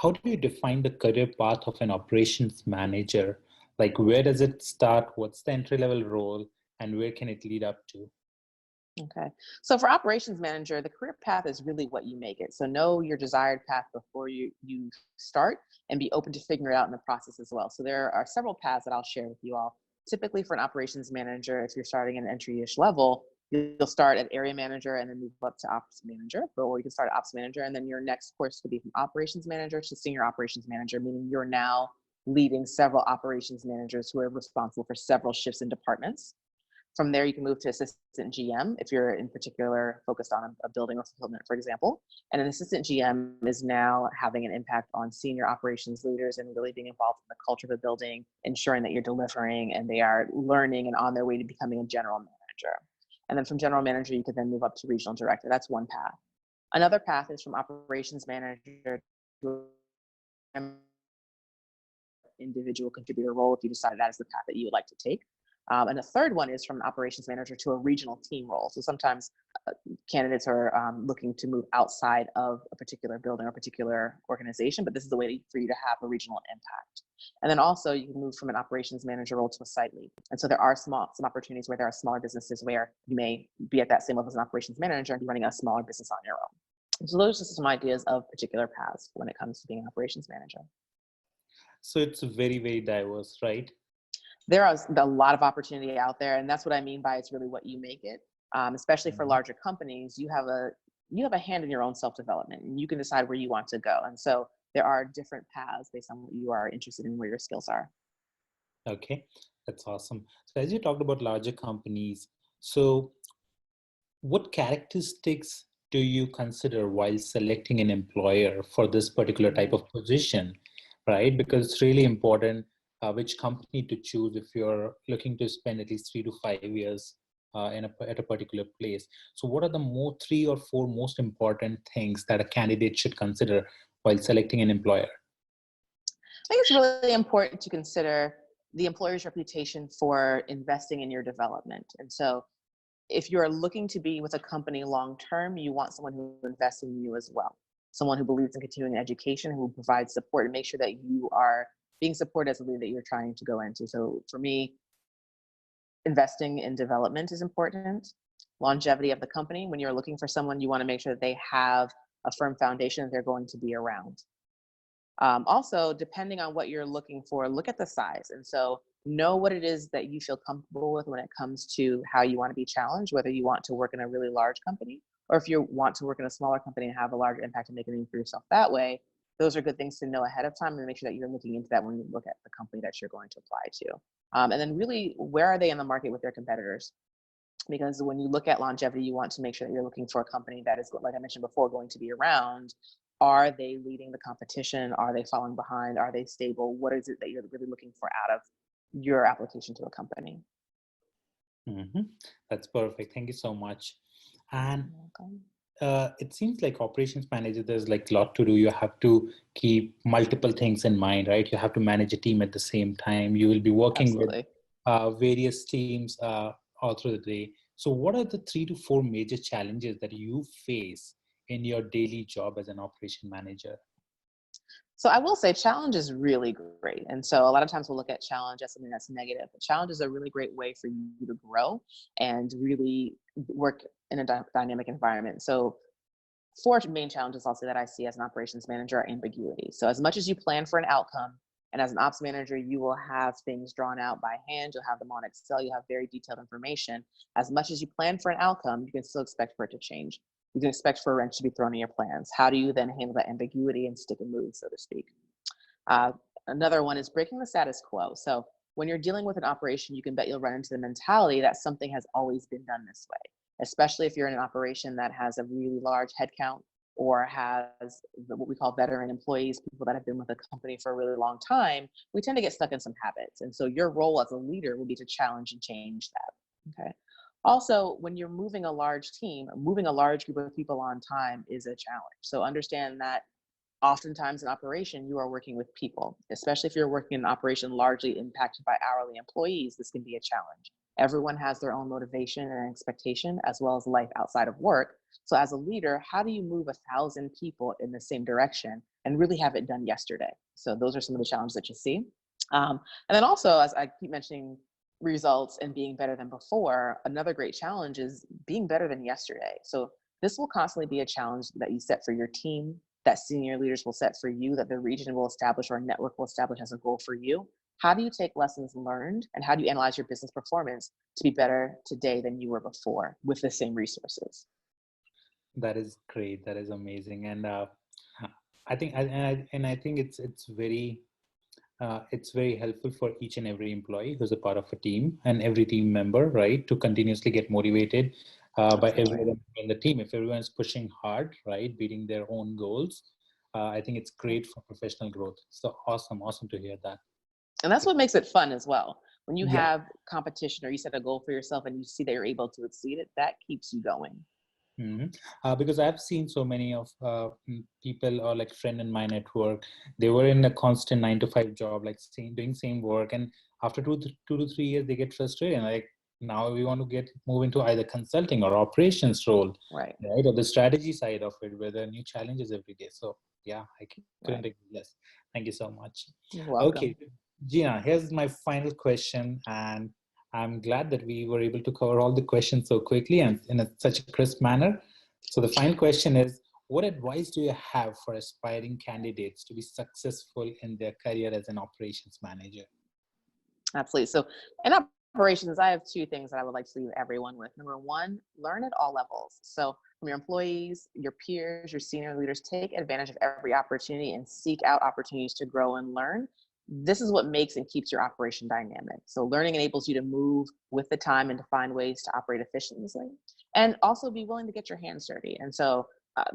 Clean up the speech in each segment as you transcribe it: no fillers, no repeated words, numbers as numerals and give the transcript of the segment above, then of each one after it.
how do you define the career path of an operations manager? Like, where does it start? What's the entry level role, and where can it lead up to? Okay. So for operations manager, the career path is really what you make it. So know your desired path before you start and be open to figuring it out in the process as well. So there are several paths that I'll share with you all. Typically for an operations manager, if you're starting at an entry-ish level, you'll start at area manager and then move up to ops manager, or you can start at ops manager and then your next course could be from operations manager to senior operations manager, meaning you're now leading several operations managers who are responsible for several shifts and departments. From there, you can move to assistant GM if you're in particular focused on a building or fulfillment, for example. And an assistant GM is now having an impact on senior operations leaders and really being involved in the culture of the building, ensuring that you're delivering and they are learning and on their way to becoming a general manager. And then from general manager, you could then move up to regional director. That's one path. Another path is from operations manager to individual contributor role if you decide that is the path that you would like to take. And the third one is from an operations manager to a regional team role. So sometimes candidates are looking to move outside of a particular building or a particular organization, but this is the way for you to have a regional impact. And then also you can move from an operations manager role to a site lead. And so there are some opportunities where there are smaller businesses where you may be at that same level as an operations manager and be running a smaller business on your own. And so those are just some ideas of particular paths when it comes to being an operations manager. So it's very, very diverse, right? There are a lot of opportunity out there, and that's what I mean by it's really what you make it. Especially for larger companies, you have a hand in your own self-development, and you can decide where you want to go. And so there are different paths based on what you are interested in, where your skills are. Okay, that's awesome. So as you talked about larger companies, so what characteristics do you consider while selecting an employer for this particular type of position, right? Because it's really important which company to choose if you're looking to spend at least 3 to 5 years at a particular place. So what are the 3 or 4 most important things that a candidate should consider while selecting an employer? I think it's really important to consider the employer's reputation for investing in your development. And so if you're looking to be with a company long-term, you want someone who invests in you as well. Someone who believes in continuing education, who provides support and make sure that you are being supported as a leader that you're trying to go into. So for me, investing in development is important. Longevity of the company. When you're looking for someone, you want to make sure that they have a firm foundation that they're going to be around. Also, depending on what you're looking for, look at the size. And so know what it is that you feel comfortable with when it comes to how you want to be challenged, whether you want to work in a really large company or if you want to work in a smaller company and have a larger impact and make a name for yourself that way. Those are good things to know ahead of time and make sure that you're looking into that when you look at the company that you're going to apply to. And then really, where are they in the market with their competitors? Because when you look at longevity, you want to make sure that you're looking for a company that is, like I mentioned before, going to be around. Are they leading the competition? Are they falling behind? Are they stable? What is it that you're really looking for out of your application to a company? Mm-hmm. That's perfect. Thank you so much. And it seems like operations manager, there's like a lot to do. You have to keep multiple things in mind, right? You have to manage a team at the same time. You will be working with various teams all through the day. So what are the 3 to 4 major challenges that you face in your daily job as an operation manager? So I will say challenge is really great. And so a lot of times we'll look at challenge as something that's negative, but challenge is a really great way for you to grow and really work in a dynamic environment. So 4 main challenges also that I see as an operations manager are ambiguity. So as much as you plan for an outcome, and as an ops manager, you will have things drawn out by hand, you'll have them on Excel, you'll have very detailed information. As much as you plan for an outcome, you can still expect for it to change. You can expect for a wrench to be thrown in your plans. How do you then handle that ambiguity and stick and move, so to speak? Another one is breaking the status quo. So when you're dealing with an operation, you can bet you'll run into the mentality that something has always been done this way, especially if you're in an operation that has a really large headcount or has what we call veteran employees, people that have been with a company for a really long time. We tend to get stuck in some habits. And so your role as a leader will be to challenge and change that, okay? Also, when you're moving a large team, moving a large group of people on time is a challenge. So understand that oftentimes in operation, you are working with people, especially if you're working in an operation largely impacted by hourly employees, this can be a challenge. Everyone has their own motivation and expectation, as well as life outside of work. So as a leader, how do you move 1,000 people in the same direction and really have it done yesterday? So those are some of the challenges that you see. And then also, as I keep mentioning, results and being better than before, another great challenge is being better than yesterday. So this will constantly be a challenge that you set for your team, that senior leaders will set for you, that the region will establish or a network will establish as a goal for you. How do you take lessons learned and how do you analyze your business performance to be better today than you were before with the same resources? That is great. That is amazing. And I think, and I think it's very helpful for each and every employee who's a part of a team and every team member, right, to continuously get motivated by Absolutely. everyone in the team. If everyone's pushing hard, right, beating their own goals, I think it's great for professional growth. So awesome to hear that. And that's what makes it fun as well. When you Yeah. have competition or you set a goal for yourself and you see that you're able to exceed it, that keeps you going. hmm because I've seen so many of people or like friend in my network, they were in a constant 9 to 5 job, like doing same work, and after 2 to 3 years, they get frustrated. And like now we want to move into either consulting or operations role, Right. right, or the strategy side of it, where there are new challenges every day. So yeah, couldn't Right. agree less. Thank you so much. You're Okay, welcome. Gina, here's my final question, and I'm glad that we were able to cover all the questions so quickly and in such a crisp manner. So the final question is, what advice do you have for aspiring candidates to be successful in their career as an operations manager? Absolutely. So in operations, I have two things that I would like to leave everyone with. Number one, learn at all levels. So from your employees, your peers, your senior leaders, take advantage of every opportunity and seek out opportunities to grow and learn. This is what makes and keeps your operation dynamic. So learning enables you to move with the time and to find ways to operate efficiently and also be willing to get your hands dirty. And so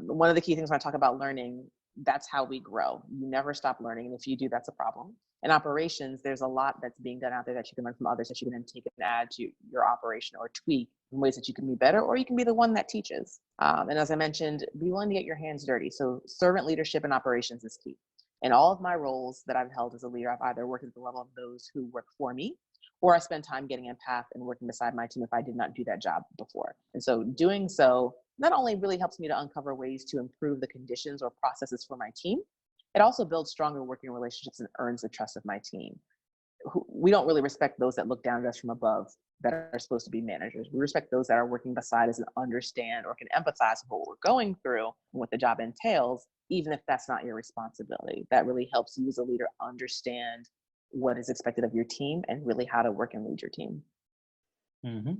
one of the key things when I talk about learning, that's how we grow. You never stop learning. And if you do, that's a problem. In operations, there's a lot that's being done out there that you can learn from others that you can then take and add to your operation or tweak in ways that you can be better, or you can be the one that teaches. And as I mentioned, be willing to get your hands dirty. So servant leadership and operations is key. In all of my roles that I've held as a leader, I've either worked at the level of those who work for me, or I spend time getting in path and working beside my team if I did not do that job before. And so doing so not only really helps me to uncover ways to improve the conditions or processes for my team, it also builds stronger working relationships and earns the trust of my team. We don't really respect those that look down at us from above that are supposed to be managers. We respect those that are working beside us and understand or can empathize with what we're going through and what the job entails, even if that's not your responsibility. That really helps you as a leader understand what is expected of your team and really how to work and lead your team. hmm